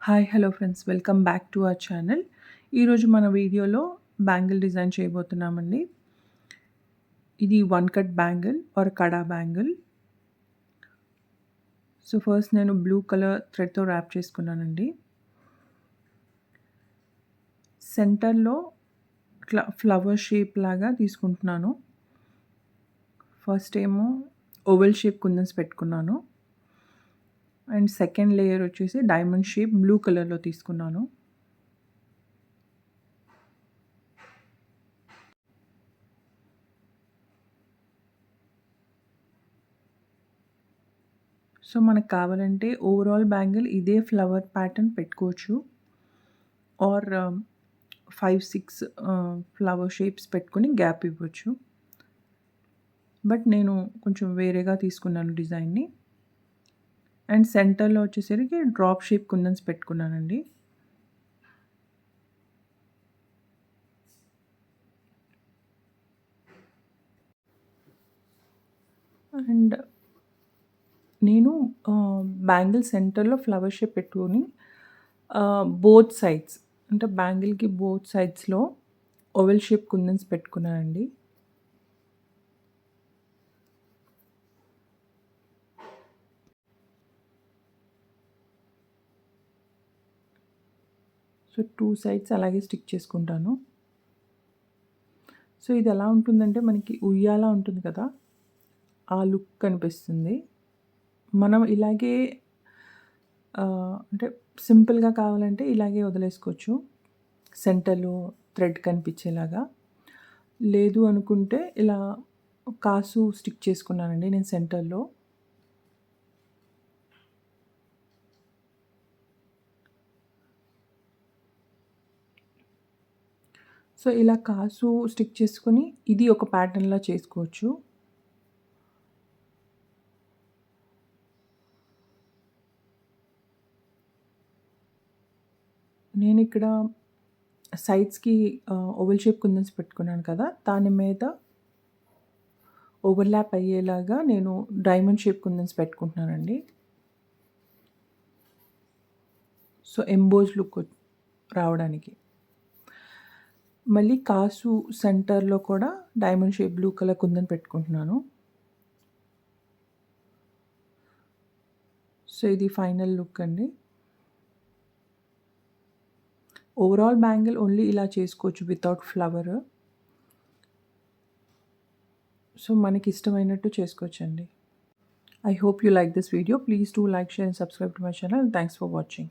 Hi hello friends, welcome back to our channel. ఈరోజు మన వీడియోలో బ్యాంగిల్ డిజైన్ చేయబోతున్నామండి. ఇది one cut bangle are kada bangle. So first నేను blue colour థ్రెడ్తో rap చేసుకున్నానండి. సెంటర్లో ఇట్లా ఫ్లవర్ షేప్ లాగా తీసుకుంటున్నాను. ఫస్ట్ ఏమో ఓవెల్ షేప్ కుందన్స్ పెట్టుకున్నాను. అండ్ సెకండ్ లేయర్ వచ్చేసి డైమండ్ షేప్ బ్లూ కలర్లో తీసుకున్నాను. సో మనకు కావాలంటే ఓవరాల్ బ్యాంగిల్ ఇదే ఫ్లవర్ ప్యాటర్న్ పెట్టుకోవచ్చు, ఆర్ 5-6 ఫ్లవర్ షేప్స్ పెట్టుకొని గ్యాప్ ఇవ్వచ్చు. బట్ నేను కొంచెం వేరేగా తీసుకున్నాను డిజైన్ని. అండ్ సెంటర్లో వచ్చేసరికి డ్రాప్ షేప్ కుందన్స్ పెట్టుకున్నానండి. అండ్ నేను బ్యాంగిల్ సెంటర్లో ఫ్లవర్ షేప్ పెట్టుకొని బోత్ సైడ్స్, అంటే బ్యాంగిల్కి బోత్ సైడ్స్లో ఓవెల్ షేప్ కుందన్స్ పెట్టుకున్నానండి. సో 2 సైడ్స్ అలాగే స్టిక్ చేసుకుంటాను. సో ఇది ఎలా ఉంటుందంటే మనకి ఉయ్యాల ఉంటుంది కదా, ఆ లుక్ కనిపిస్తుంది. మనం ఇలాగే అంటే సింపుల్గా కావాలంటే ఇలాగే వదిలేసుకోవచ్చు, సెంటర్లో థ్రెడ్ కనిపించేలాగా. లేదు అనుకుంటే ఇలా కాసు స్టిక్ చేసుకున్నానండి నేను సెంటర్లో. సో ఇలా కాసు స్టిక్ చేసుకొని ఇది ఒక ప్యాటర్న్లా చేసుకోవచ్చు. నేను ఇక్కడ సైడ్స్కి ఓవెల్ షేప్ కుందన్స్ పెట్టుకున్నాను కదా, దాని మీద ఓవర్లాప్ అయ్యేలాగా నేను డైమండ్ షేప్ కుందన్స్ పెట్టుకుంటున్నానండి. సో ఎంబోజ్ లుక్ రావడానికి. మళ్ళీ కాసు సెంటర్లో కూడా diamond shape blue colour kundan పెట్టుకుంటున్నాను. సో ఇది ఫైనల్ లుక్ అండి. ఓవరాల్ బ్యాంగిల్ ఓన్లీ ఇలా చేసుకోవచ్చు వితౌట్ ఫ్లవర్. సో మనకి ఇష్టమైనట్టు చేసుకోవచ్చండి. I hope you like this video. Please do like, share and subscribe to my channel. Thanks for watching.